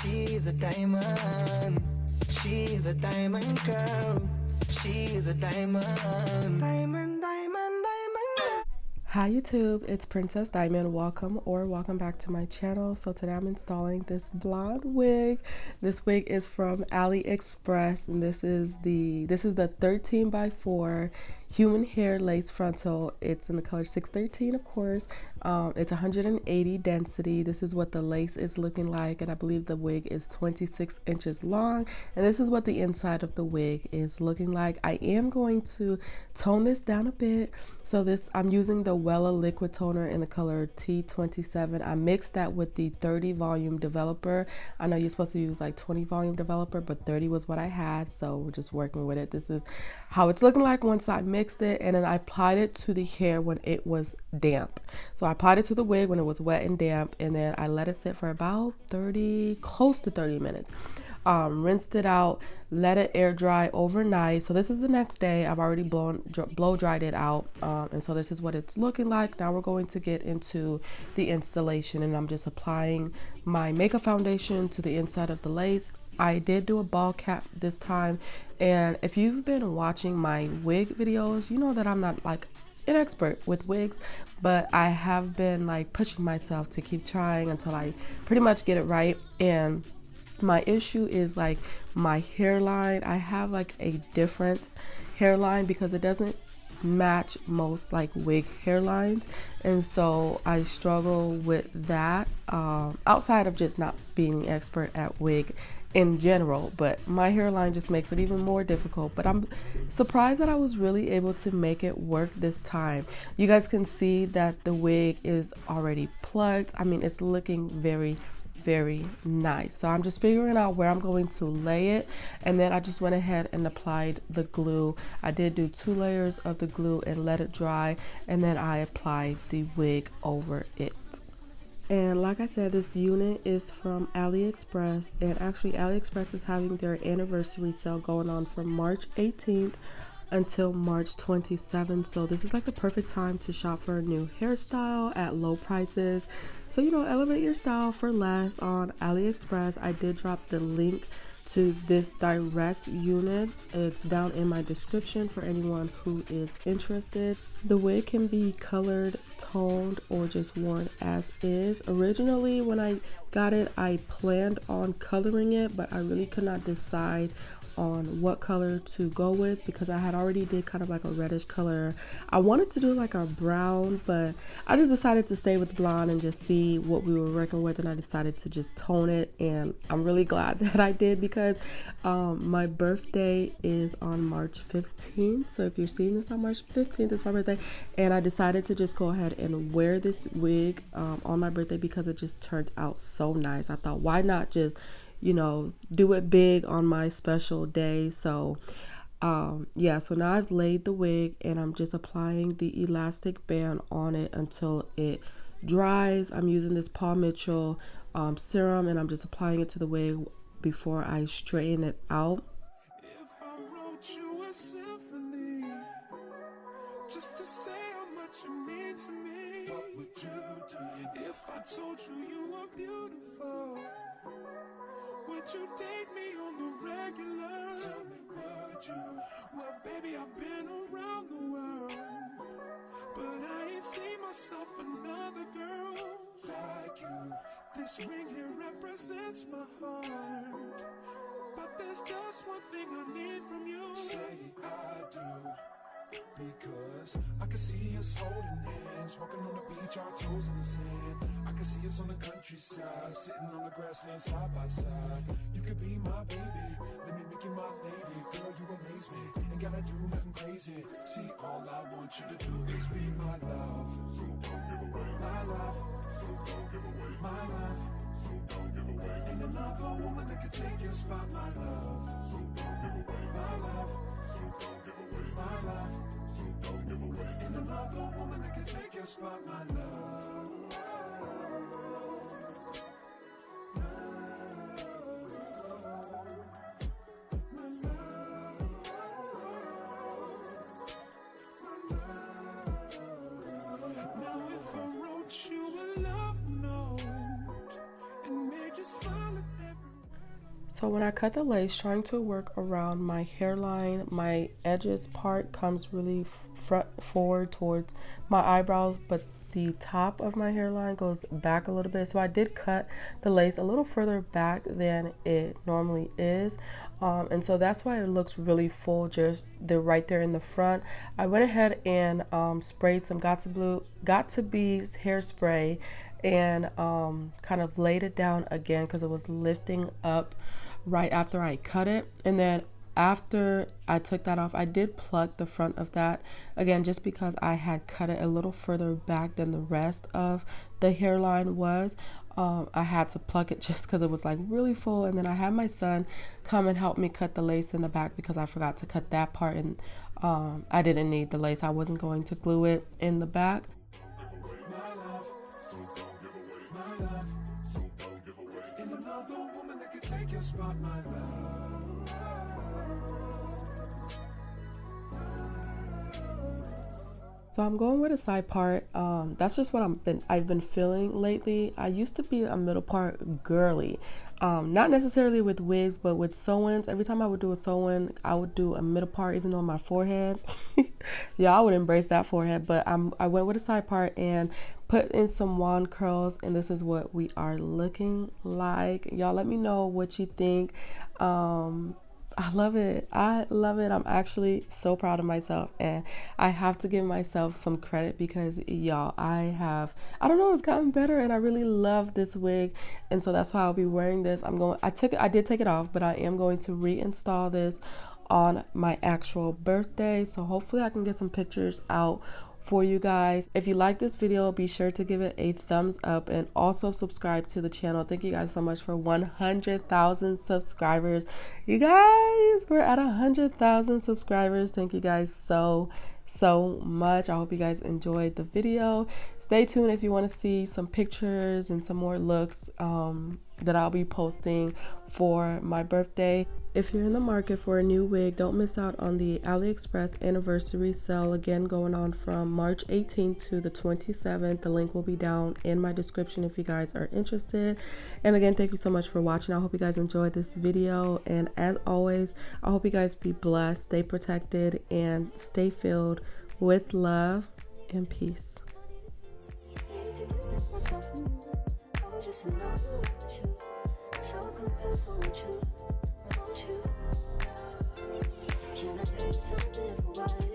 She's a diamond. She's a diamond girl. She's a diamond. Diamond, diamond, diamond. Hi YouTube, it's Princess Diamond. Welcome back to my channel. So today I'm installing this blonde wig. This wig is from AliExpress, and this is the 13x4 human hair lace frontal. It's in the color 613, of course. It's 180 density. This is what the lace is looking like, and I believe the wig is 26 inches long, and this is what the inside of the wig is looking like. I am going to tone this down a bit. So I'm using the Wella liquid toner in the color T27. I mixed that with the 30 volume developer. I know you're supposed to use like 20 volume developer, but 30 was what I had, so we're just working with it. This is how it's looking like once I mixed it, and then I applied it to the hair when it was damp. So I applied it to the wig when it was wet and damp, and then I let it sit for about close to 30 minutes. Rinsed it out, let it air dry overnight. So this is the next day. I've already blow dried it out, and so this is what it's looking like. Now we're going to get into the installation, and I'm just applying my makeup foundation to the inside of the lace. I did do a ball cap this time, and if you've been watching my wig videos, you know that I'm not like an expert with wigs, but I have been like pushing myself to keep trying until I pretty much get it right. And my issue is like my hairline. I have like a different hairline because it doesn't match most like wig hairlines, and so I struggle with that, outside of just not being expert at wig in general, but my hairline just makes it even more difficult. But I'm surprised that I was really able to make it work this time. You guys can see that the wig is already plugged. I mean, it's looking very nice. So I'm just figuring out where I'm going to lay it, and then I just went ahead and applied the glue. I did do 2 layers of the glue and let it dry, and then I applied the wig over it. And like I said, this unit is from AliExpress, and actually AliExpress is having their anniversary sale going on from March 18th until March 27th. So this is like the perfect time to shop for a new hairstyle at low prices. So, you know, elevate your style for less on AliExpress. I did drop the link to this direct unit. It's down in my description for anyone who is interested. The wig can be colored, toned, or just worn as is. Originally, when I got it, I planned on coloring it, but I really could not decide on what color to go with because I had already did kind of like a reddish color. I wanted to do like a brown, but I just decided to stay with blonde and just see what we were working with, and I decided to just tone it, and I'm really glad that I did because my birthday is on March 15th. So if you're seeing this on March 15th, it's my birthday, and I decided to just go ahead and wear this wig on my birthday because it just turned out so nice. I thought, why not just, you know, do it big on my special day. So yeah, so now I've laid the wig, and I'm just applying the elastic band on it until it dries. I'm using this Paul Mitchell serum, and I'm just applying it to the wig before I straighten it out. If I wrote you a symphony just to say how much you mean to me, what would you do? If I told you you were beautiful, would you date me on the regular? Tell me, would you? Well, baby, I've been around the world, but I ain't seen myself another girl like you. This ring here represents my heart, but there's just one thing I need from you. Say I do. Because I can see us holding hands, walking on the beach, our toes in the sand. I can see us on the countryside, sitting on the grassland side by side. You could be my baby, let me make you my lady. Girl, you amaze me, ain't gotta do nothing crazy. See, all I want you to do is be my love. So don't give away my love. So don't give away my love. So don't give away. Ain't another woman that can take your spot, my love. So don't give away my love. So don't give away my love. So don't give away. Ain't another woman that can take your spot, my love. Now if I wrote you a love note and made you smile at every So when I cut the lace, trying to work around my hairline, my edges part comes really forward towards my eyebrows, but the top of my hairline goes back a little bit. So I did cut the lace a little further back than it normally is. And so that's why it looks really full, just right there in the front. I went ahead and sprayed some Got to Be's hairspray and kind of laid it down again because it was lifting up right after I cut it. And then after I took that off, I did pluck the front of that again just because I had cut it a little further back than the rest of the hairline was. I had to pluck it just because it was like really full. And then I had my son come and help me cut the lace in the back because I forgot to cut that part, and I didn't need the lace. I wasn't going to glue it in the back. So I'm going with a side part. That's just what I've been feeling lately. I used to be a middle part girly, not necessarily with wigs, but with sew-ins. Every time I would do a sew-in, I would do a middle part, even on my forehead. Yeah, I would embrace that forehead, but I went with a side part and put in some wand curls, and this is what we are looking like. Y'all let me know what you think. I love it. I love it. I'm actually so proud of myself, and I have to give myself some credit because y'all, I don't know, it's gotten better, and I really love this wig, and so that's why I'll be wearing this. I did take it off, but I am going to reinstall this on my actual birthday, so hopefully I can get some pictures out for you guys. If you like this video, be sure to give it a thumbs up and also subscribe to the channel. Thank you guys so much for 100,000 subscribers. You guys, we're at 100,000 subscribers. Thank you guys so much. I hope you guys enjoyed the video. Stay tuned if you want to see some pictures and some more looks that I'll be posting for my birthday. If you're in the market for a new wig, don't miss out on the AliExpress Anniversary sale, again going on from March 18th to the 27th. The link will be down in my description if you guys are interested. And again, thank you so much for watching. I hope you guys enjoyed this video, and as always, I hope you guys be blessed, stay protected, and stay filled with love and peace. Can I tell you something?